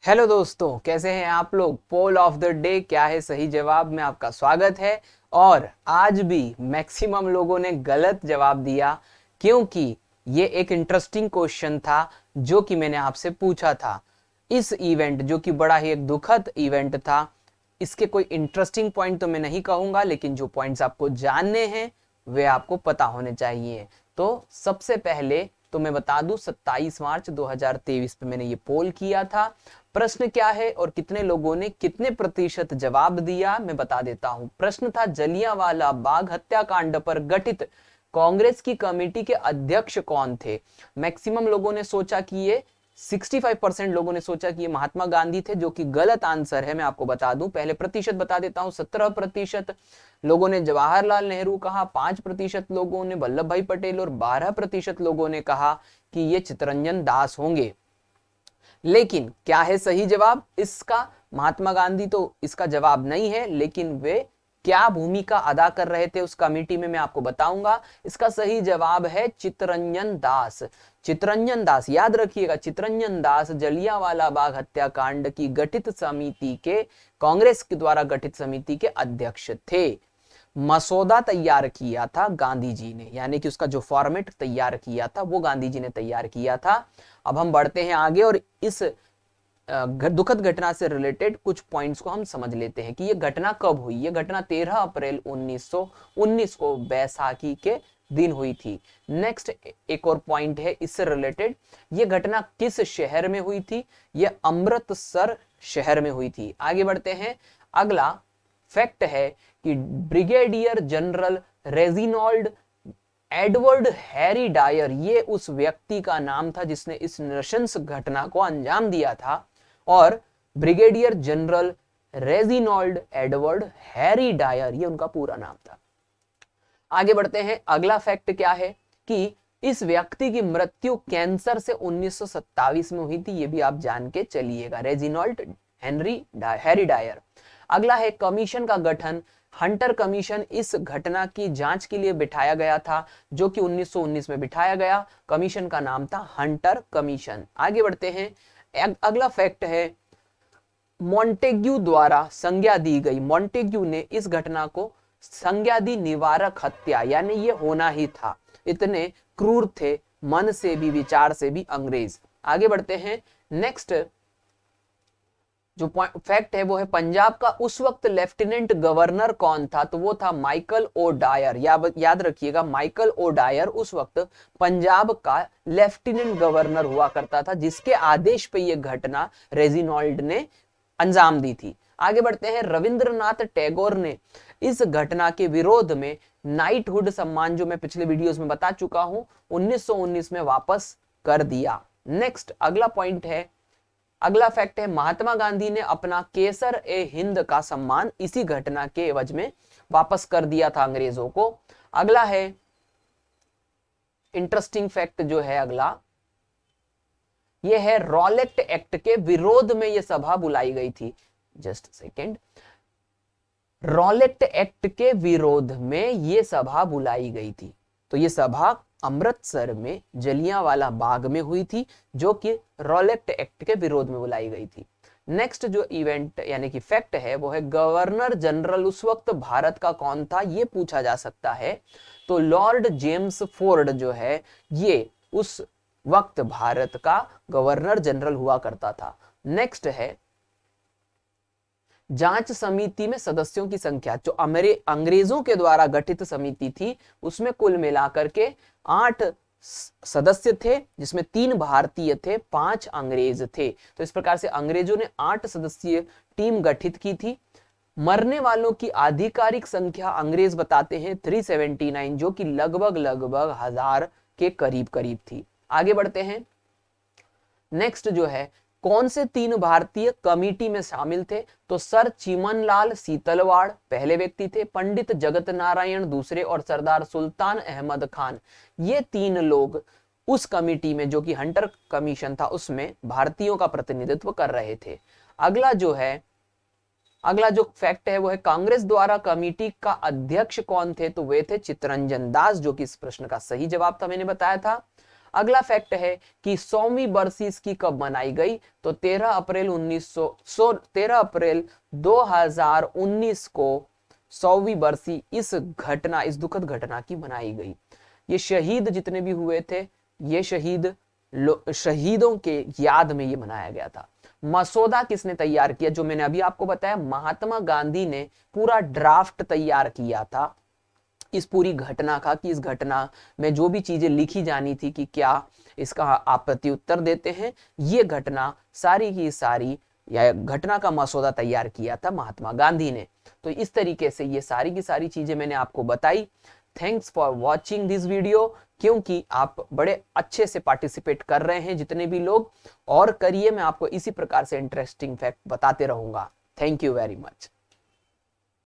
Hello दोस्तों, कैसे हैं आप लोग। पोल ऑफ द डे क्या है सही जवाब में आपका स्वागत है। और आज भी मैक्सिमम लोगों ने गलत जवाब दिया, क्योंकि ये एक इंटरेस्टिंग क्वेश्चन था जो कि मैंने आपसे पूछा था। इस इवेंट जो कि बड़ा ही एक दुखद इवेंट था, इसके कोई इंटरेस्टिंग पॉइंट तो मैं नहीं कहूंगा, लेकिन जो पॉइंट्स आपको जानने हैं वे आपको पता होने चाहिए। तो सबसे पहले तो मैं बता दूं, 27 मार्च 2023 पे मैंने ये पोल किया था। प्रश्न क्या है और कितने लोगों ने कितने प्रतिशत जवाब दिया मैं बता देता हूं। प्रश्न था, जलियांवाला बाग हत्याकांड पर गठित कांग्रेस की कमेटी के अध्यक्ष कौन थे। मैक्सिमम लोगों ने सोचा कि ये 65% लोगों ने सोचा कि ये महात्मा गांधी थे, जो कि गलत आंसर है। मैं आपको बता दूं, पहले प्रतिशत बता देता हूं। 17% लोगों ने जवाहरलाल नेहरू कहा, 5% लोगों ने वल्लभ भाई पटेल और 12% लोगों ने कहा कि ये चित्तरंजन दास होंगे। लेकिन क्या है सही जवाब इसका? महात्मा गांधी तो इसका जवाब नहीं है, लेकिन वे क्या भूमिका अदा कर रहे थे उस कमेटी में मैं आपको बताऊंगा। इसका सही जवाब है चित्तरंजन दास। चित्तरंजन दास, याद रखिएगा, चित्तरंजन दास जलियांवाला बाग हत्याकांड की गठित समिति के, कांग्रेस के द्वारा गठित समिति के अध्यक्ष थे। मसौदा तैयार किया था गांधी जी ने, यानी कि उसका जो फॉर्मेट तैयार किया था वो गांधी जी ने तैयार किया था। अब हम बढ़ते हैं आगे और इस दुखद घटना से रिलेटेड कुछ पॉइंट्स को हम समझ लेते हैं कि ये घटना कब हुई। ये घटना 13 अप्रैल 1919 को बैसाखी के दिन हुई थी। नेक्स्ट एक और पॉइंट है इससे रिलेटेड, ये घटना किस शहर में हुई थी? ये अमृतसर शहर में हुई थी। आगे बढ़ते हैं। अगला फैक्ट है कि brigadier general Reginald Edward Harry Dyer, ये उस व्यक्ति का नाम था जिसने इस नृशंस घटना को अंजाम दिया था। और brigadier general Reginald Edward Harry Dyer, ये उनका पूरा नाम था। आगे बढ़ते हैं। अगला फैक्ट क्या है कि इस व्यक्ति की मृत्यु कैंसर से 1927 में हुई थी। ये भी आप जान के चलिएगा, रेजिनॉल्ड हैरी डायर। अगला है कमीशन का गठन। हंटर कमीशन इस घटना की जांच के लिए बिठाया गया था, जो कि 1919 में बिठाया गया। कमीशन का नाम था हंटर कमीशन। आगे बढ़ते हैं। अगला फैक्ट है, मॉन्टेग्यू द्वारा संज्ञा दी गई। मॉन्टेग्यू ने इस घटना को संज्ञा दी निवारक हत्या, यानी ये होना ही था। इतने क्रूर थे मन से भी विचार से भी अंग्रेज। आगे बढ़ते हैं। नेक्स्ट जो फैक्ट है वो है, पंजाब का उस वक्त लेफ्टिनेंट गवर्नर कौन था? तो वो था माइकल ओ डायर। याद रखिएगा, माइकल ओ डायर उस वक्त पंजाब का लेफ्टिनेंट गवर्नर हुआ करता था, जिसके आदेश पे ये घटना रेजिनॉल्ड ने अंजाम दी थी। आगे बढ़ते हैं। रविंद्रनाथ टैगोर ने इस घटना के विरोध में नाइटहुड सम्मान, जो मैं पिछले वीडियोस में बता चुका हूं, 1919 में वापस कर दिया। नेक्स्ट अगला पॉइंट है, अगला फैक्ट है, महात्मा गांधी ने अपना केसर ए हिंद का सम्मान इसी घटना के एवज में वापस कर दिया था अंग्रेजों को। अगला है इंटरेस्टिंग फैक्ट जो है अगला, यह है रॉलेट एक्ट के विरोध में यह सभा बुलाई गई थी। Just second. रॉलेट एक्ट के विरोध में यह सभा बुलाई गई थी। तो यह सभा अमृतसर में जलियांवाला बाग में हुई थी, जो कि रॉलेट एक्ट के विरोध में बुलाई गई थी। नेक्स्ट जो इवेंट यानी कि फैक्ट है वो है, गवर्नर जनरल उस वक्त भारत का कौन था? ये पूछा जा सकता है। तो लॉर्ड जेम्स फोर्ड जो है, ये उस वक्त भारत का गवर्नर जनरल हुआ करता था। नेक्स्ट है, जांच समिति में सदस्यों की संख्या, जो अंग्रेजों के द्वारा गठित समिति थी, उसमें कुल मिलाकर के 8 सदस्य थे, जिसमें 3 भारतीय थे, 5 अंग्रेज थे। तो इस प्रकार से अंग्रेजों ने 8 सदस्यीय टीम गठित की थी। मरने वालों की आधिकारिक संख्या अंग्रेज बताते हैं 379, जो कि लगभग 1000 के करीब करीब थी। आगे बढ़ते हैं। नेक्स्ट जो है, कौन से 3 भारतीय कमेटी में शामिल थे? तो सर चिमनलाल सीतलवाड़ पहले व्यक्ति थे, पंडित जगत नारायण दूसरे, और सरदार सुल्तान अहमद खान, ये 3 लोग उस कमेटी में, जो कि हंटर कमीशन था, उसमें भारतीयों का प्रतिनिधित्व कर रहे थे। अगला जो फैक्ट है वो है, कांग्रेस द्वारा कमेटी का अध्यक्ष कौन थे? तो वे थे चित्तरंजन दास, जो कि इस प्रश्न का सही जवाब था, मैंने बताया था। अगला फैक्ट है कि 100वीं बरसी इसकी कब मनाई गई, तो 13 अप्रैल 2019 को 100वीं बरसी इस दुखद घटना की मनाई गई। ये शहीद जितने भी हुए थे, ये शहीदों के याद में ये मनाया गया था। मसौदा किसने तैयार किया, जो मैंने अभी आपको बताया, महात्मा गांधी ने पूरा ड्राफ्ट तैयार किया था इस पूरी घटना का, कि इस घटना में जो भी चीजें लिखी जानी थी कि क्या इसका आप प्रति उत्तर देते हैं। ये घटना सारी की सारी या घटना का मसौदा तैयार किया था महात्मा गांधी ने। तो इस तरीके से ये सारी की सारी चीजें मैंने आपको बताई। Thanks for watching this video, क्योंकि आप बड़े अच्छे से पार्टिसिपेट कर रहे हैं जितने भी लोग, और करिए, मैं आपको इसी प्रकार से इंटरेस्टिंग फैक्ट बताते रहूंगा। Thank you very much.